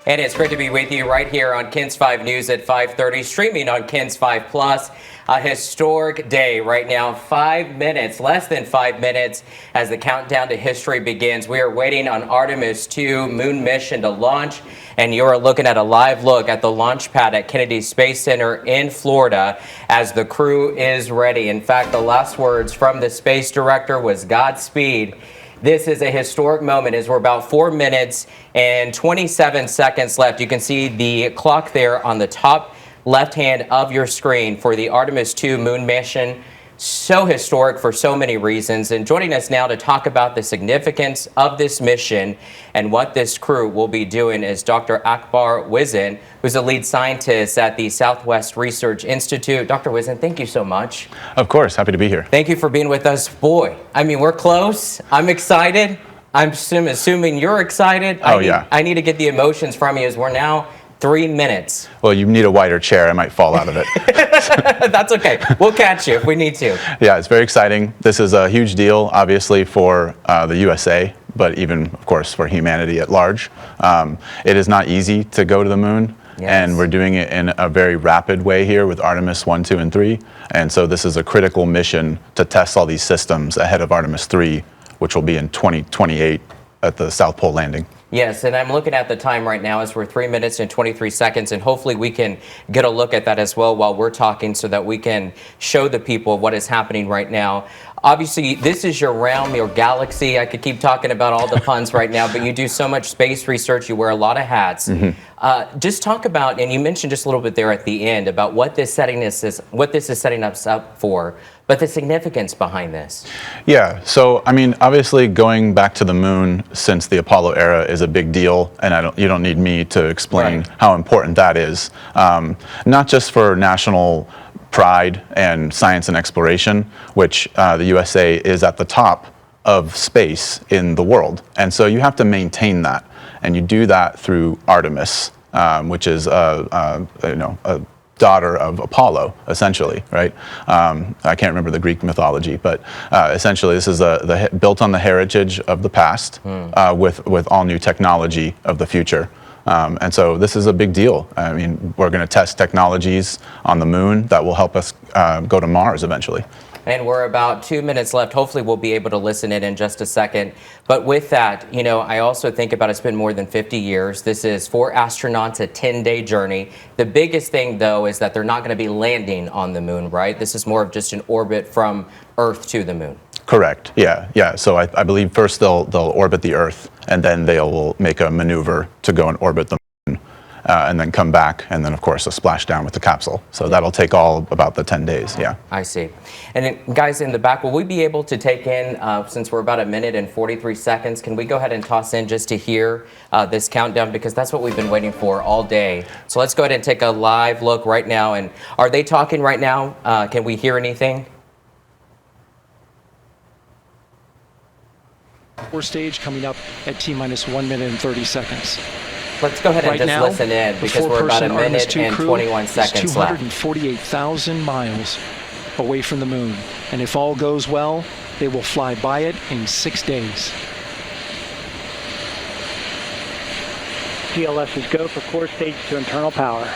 And it's great to be with you right here on KENS 5 News at 5:30, streaming on KENS 5 Plus. A historic day right now, 5 minutes, less than 5 minutes as the countdown to history begins. We are waiting on Artemis II moon mission to launch, and you're looking at a live look at the launch pad at Kennedy Space Center in Florida as the crew is ready. In fact, the last words from the space director was Godspeed. This is a historic moment as we're about 4 minutes and 27 seconds left. You can see the clock there on the top left hand of your screen for the Artemis II moon mission. So historic for so many reasons. And joining us now to talk about the significance of this mission and what this crew will be doing is Dr. Akbar Whizin, who's a lead scientist at the Southwest Research Institute. Dr. Whizin, thank you so much. Of course, happy to be here. Thank you for being with us. Boy, I mean, we're close. I'm excited. I'm assuming you're excited. I need to get the emotions from you as we're now 3 minutes. Well, you need a wider chair. I might fall out of it. That's okay. We'll catch you if we need to. Yeah, it's very exciting. This is a huge deal, obviously, for the USA, but even, of course, for humanity at large. It is not easy to go to the moon. Yes. And we're doing it in a very rapid way here with Artemis 1, 2, and 3. And so this is a critical mission to test all these systems ahead of Artemis 3, which will be in 2028 at the South Pole landing. Yes, and I'm looking at the time right now as we're 3 minutes and 23 seconds, and hopefully we can get a look at that as well while we're talking so that we can show the people what is happening right now. Obviously, this is your realm, your galaxy. I could keep talking about all the puns right now, but you do so much space research. You wear a lot of hats. Mm-hmm. Just talk about, and you mentioned just a little bit there at the end about what this is setting us up for, but the significance behind this. Yeah, so I mean, obviously going back to the moon since the Apollo era is a big deal, and you don't need me to explain how important that is, not just for national pride and science and exploration, which the USA is at the top of space in the world. And so you have to maintain that. And you do that through Artemis, which is a daughter of Apollo, essentially, right? I can't remember the Greek mythology, but essentially this is built on the heritage of the past with all new technology of the future. And so this is a big deal. I mean, we're going to test technologies on the moon that will help us go to Mars eventually. And we're about 2 minutes left. Hopefully we'll be able to listen in just a second. But with that, you know, I also think about it's been more than 50 years. This is 4 astronauts, a 10-day journey. The biggest thing, though, is that they're not going to be landing on the moon, right? This is more of just an orbit from Earth to the moon. Correct. Yeah. So I believe first they'll orbit the Earth, and then they'll make a maneuver to go and orbit the moon, and then come back, and then of course a splashdown with the capsule. So that'll take all about the 10 days. Yeah. I see. And guys in the back, will we be able to take in, since we're about 1 minute and 43 seconds, can we go ahead and toss in just to hear this countdown, because that's what we've been waiting for all day. So let's go ahead and take a live look right now. And are they talking right now? Can we hear anything? Core stage coming up at T-minus 1 minute and 30 seconds. Let's go ahead and just listen in, because we're about 1 minute and 21 seconds left. 248,000 miles away from the moon. And if all goes well, they will fly by it in 6 days. GLS is go for core stage to internal power.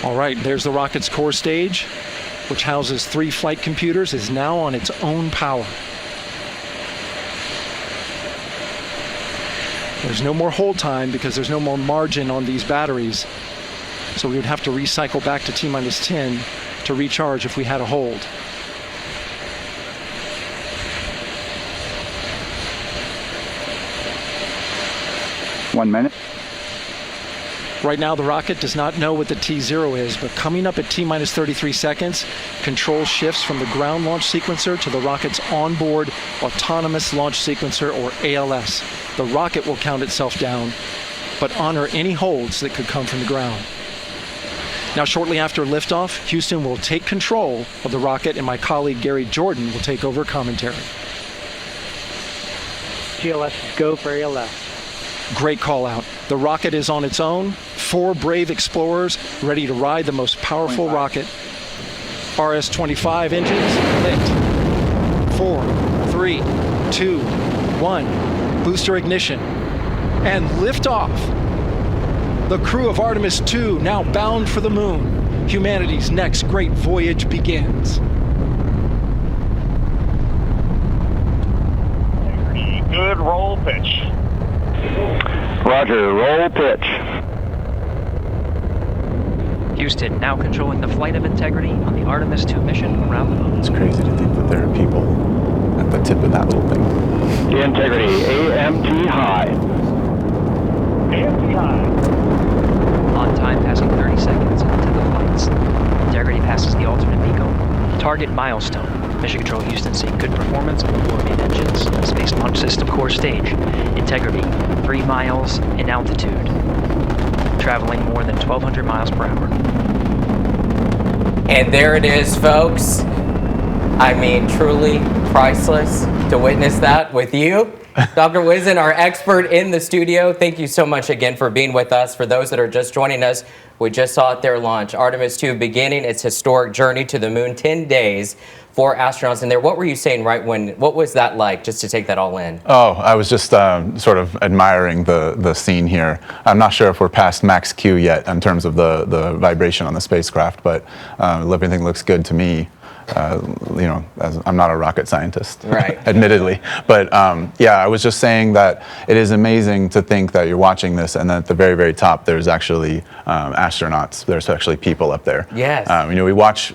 All right, there's the rocket's core stage, which houses 3 flight computers, is now on its own power. There's no more hold time because there's no more margin on these batteries. So we would have to recycle back to T-minus 10 to recharge if we had a hold. One minute. Right now, the rocket does not know what the T0 is, but coming up at T-minus 33 seconds, control shifts from the ground launch sequencer to the rocket's onboard autonomous launch sequencer, or ALS. The rocket will count itself down, but honor any holds that could come from the ground. Now, shortly after liftoff, Houston will take control of the rocket, and my colleague Gary Jordan will take over commentary. GLS is go for ALS. Great call out. The rocket is on its own. 4 brave explorers ready to ride the most powerful rocket. RS-25 engines lit. 4, 3, 2, 1. Booster ignition. And liftoff. The crew of Artemis II now bound for the moon. Humanity's next great voyage begins. Good roll pitch. Roger, roll pitch. Houston now controlling the flight of Integrity on the Artemis II mission around the moon. It's crazy to think that there are people at the tip of that little thing. Integrity, AMT high. AMT high. On time passing 30 seconds into the flights. Integrity passes the alternate MECO. Target milestone. Mission Control Houston seeing good performance on the four main engines. Space Launch System core stage. Integrity, 3 miles in altitude. Traveling more than 1,200 miles per hour. And there it is, folks. I mean, truly priceless to witness that with you. Dr. Whizin, our expert in the studio, thank you so much again for being with us. For those that are just joining us, we just saw at their launch, Artemis II beginning its historic journey to the moon, 10 days for astronauts in there. What were you saying what was that like, just to take that all in? Oh, I was just sort of admiring the scene here. I'm not sure if we're past max Q yet in terms of the vibration on the spacecraft, but everything looks good to me. As I'm not a rocket scientist, right? Admittedly, but yeah, I was just saying that it is amazing to think that you're watching this, and then at the very, very top, there's actually astronauts. There's actually people up there. Yes. We watch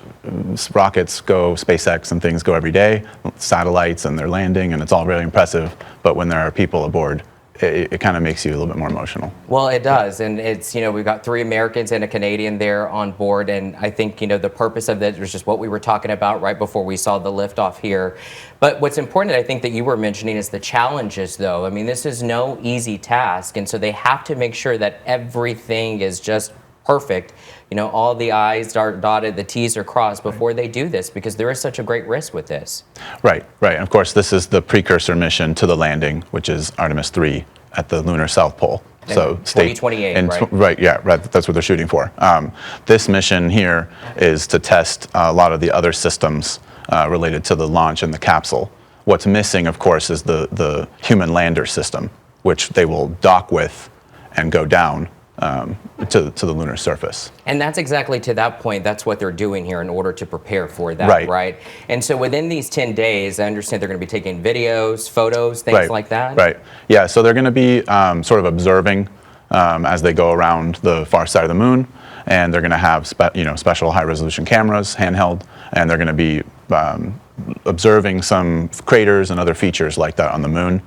rockets go, SpaceX and things go every day, satellites, and they're landing, and it's all really impressive. But when there are people aboard, it kind of makes you a little bit more emotional. Well, it does, and it's, we've got 3 Americans and a Canadian there on board, and I think, the purpose of that was just what we were talking about right before we saw the liftoff here. But what's important, I think, that you were mentioning is the challenges, though. I mean, this is no easy task, and so they have to make sure that everything is just perfect. All the I's are dotted, the T's are crossed before they do this, because there is such a great risk with this. Right. And of course, this is the precursor mission to the landing, which is Artemis III at the lunar South Pole. So 2028, right? Right, yeah, right. That's what they're shooting for. This mission here is to test a lot of the other systems related to the launch and the capsule. What's missing, of course, is the human lander system, which they will dock with and go down to the lunar surface. And that's exactly to that point, that's what they're doing here in order to prepare for that, right? And so within these 10 days, I understand they're going to be taking videos, photos, things like that? Right, yeah, so they're going to be sort of observing as they go around the far side of the moon, and they're going to have special high-resolution cameras, handheld, and they're going to be observing some craters and other features like that on the moon,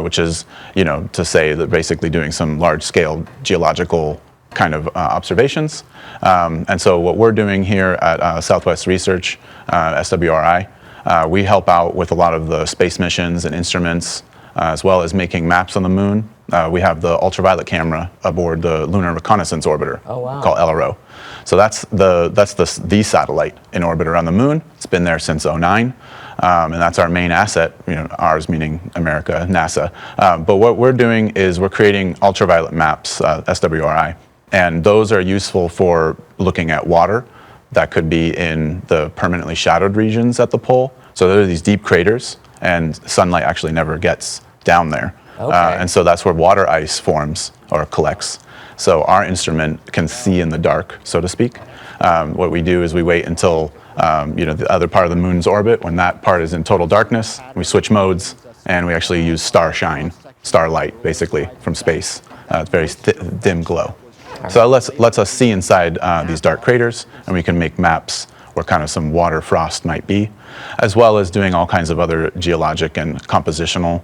which is, to say that basically doing some large-scale geological kind of observations. And so what we're doing here at Southwest Research, SWRI, we help out with a lot of the space missions and instruments, as well as making maps on the moon. We have the ultraviolet camera aboard the Lunar Reconnaissance Orbiter, called LRO. So that's the satellite in orbit around the moon. It's been there since '09, and that's our main asset. Ours meaning America, NASA. But what we're doing is we're creating ultraviolet maps, SWRI, and those are useful for looking at water that could be in the permanently shadowed regions at the pole. So there are these deep craters, and sunlight actually never gets down there. And so that's where water ice forms or collects. So our instrument can see in the dark, so to speak. What we do is we wait until the other part of the moon's orbit. When that part is in total darkness, we switch modes, and we actually use starlight, basically, from space. It's very dim glow. So that lets us see inside these dark craters, and we can make maps where kind of some water frost might be, as well as doing all kinds of other geologic and compositional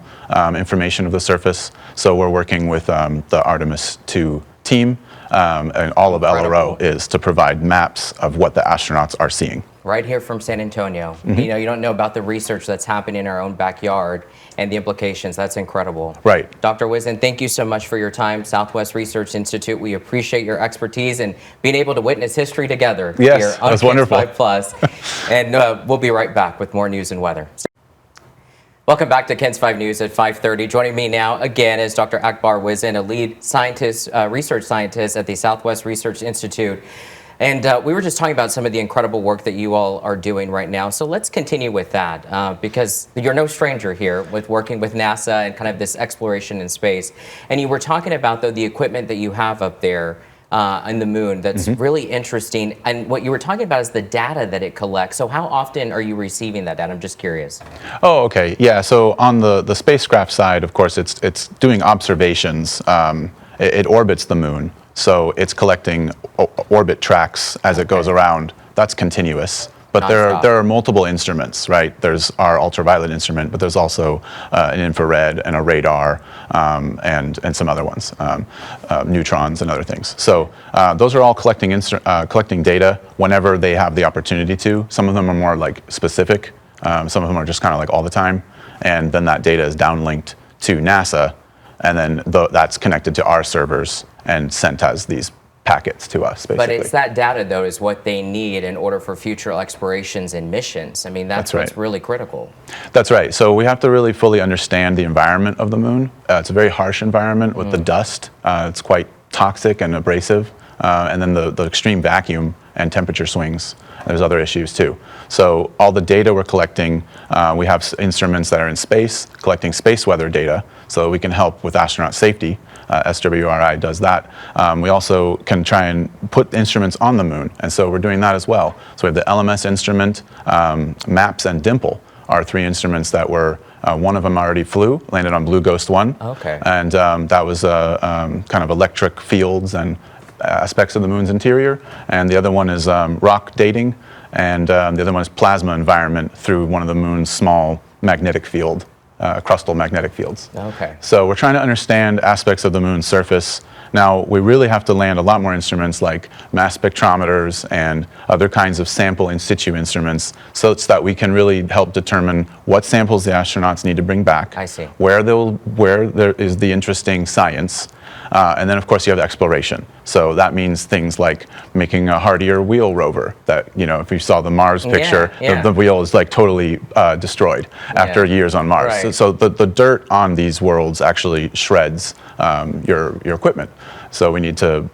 information of the surface. So we're working with the Artemis II team, and all of LRO is to provide maps of what the astronauts are seeing. Right here from San Antonio. You don't know about the research that's happening in our own backyard and the implications. That's incredible. Right. Dr. Whizin, thank you so much for your time. Southwest Research Institute, we appreciate your expertise and being able to witness history together here on that's wonderful. 5+. And we'll be right back with more news and weather. Welcome back to KENS 5 News at 5:30. Joining me now again is Dr. Akbar Whizin, a lead scientist, research scientist at the Southwest Research Institute. And we were just talking about some of the incredible work that you all are doing right now. So let's continue with that because you're no stranger here with working with NASA and kind of this exploration in space. And you were talking about, though, the equipment that you have up there on the moon that's really interesting. And what you were talking about is the data that it collects. So how often are you receiving that data? I'm just curious. Oh, okay. Yeah. So on the spacecraft side, of course, it's doing observations. It orbits the moon. So it's collecting orbit tracks as it goes around. That's continuous. But there are multiple instruments, right? There's our ultraviolet instrument, but there's also an infrared and a radar and some other ones, neutrons and other things. So those are all collecting data whenever they have the opportunity to. Some of them are more like specific. Some of them are just kind of like all the time. And then that data is downlinked to NASA, and then that's connected to our servers and sent as these packets to us, basically. But it's that data, though, is what they need in order for future explorations and missions. I mean, that's what's really critical. That's right. So we have to really fully understand the environment of the moon. It's a very harsh environment with the dust. It's quite toxic and abrasive. And then the extreme vacuum and temperature swings. There's other issues, too. So all the data we're collecting, we have instruments that are in space, collecting space weather data, so we can help with astronaut safety. SWRI does that. We also can try and put instruments on the moon, and so we're doing that as well. So we have the LMS instrument, MAPS, and DIMPLE are 3 instruments that were, one of them already flew, landed on Blue Ghost 1. Okay. And that was kind of electric fields and aspects of the moon's interior. And the other one is rock dating, and the other one is plasma environment through one of the moon's small magnetic field. Crustal magnetic fields. Okay. So we're trying to understand aspects of the moon's surface. Now, we really have to land a lot more instruments like mass spectrometers and other kinds of sample in situ instruments so that we can really help determine what samples the astronauts need to bring back. I see. Where there is the interesting science. And then, of course, you have exploration. So that means things like making a hardier wheel rover that, if you saw the Mars picture, the wheel is like totally destroyed after years on Mars. Right. So the dirt on these worlds actually shreds your equipment. So we need to,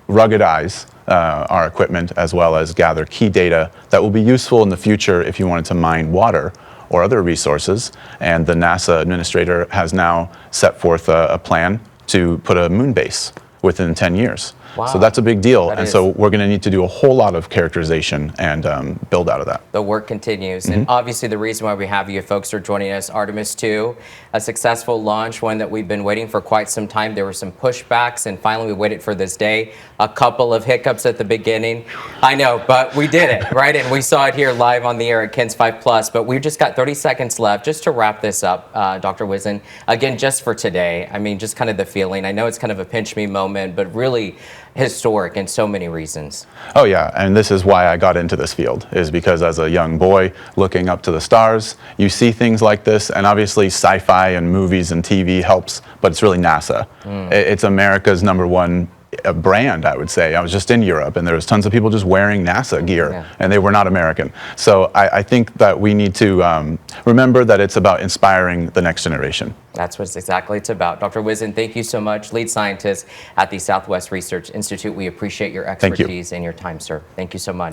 ruggedize our equipment as well as gather key data that will be useful in the future if you wanted to mine water or other resources. And the NASA administrator has now set forth a plan to put a moon base within 10 years. Wow. So that's a big deal. That and is. so we're going to need to do a whole lot of characterization and build out of that. The work continues. And obviously the reason why we have you folks are joining us, Artemis II, a successful launch, one that we've been waiting for quite some time. There were some pushbacks, and finally we waited for this day. A couple of hiccups at the beginning. I know, but we did it, right? And we saw it here live on the air at KENS 5 Plus. But we've just got 30 seconds left just to wrap this up, Dr. Whizin. Again, just for today, I mean, just kind of the feeling. I know it's kind of a pinch me moment, but really historic in so many reasons. Oh yeah, and this is why I got into this field, is because as a young boy looking up to the stars, you see things like this, and obviously sci-fi and movies and TV helps, but it's really NASA. It's America's #1 brand, I would say. I was just in Europe, and there was tons of people just wearing NASA gear, and they were not American. So I think that we need to remember that it's about inspiring the next generation. That's what exactly it's about. Dr. Whizin, thank you so much. Lead scientist at the Southwest Research Institute. We appreciate your expertise and your time, sir. Thank you so much.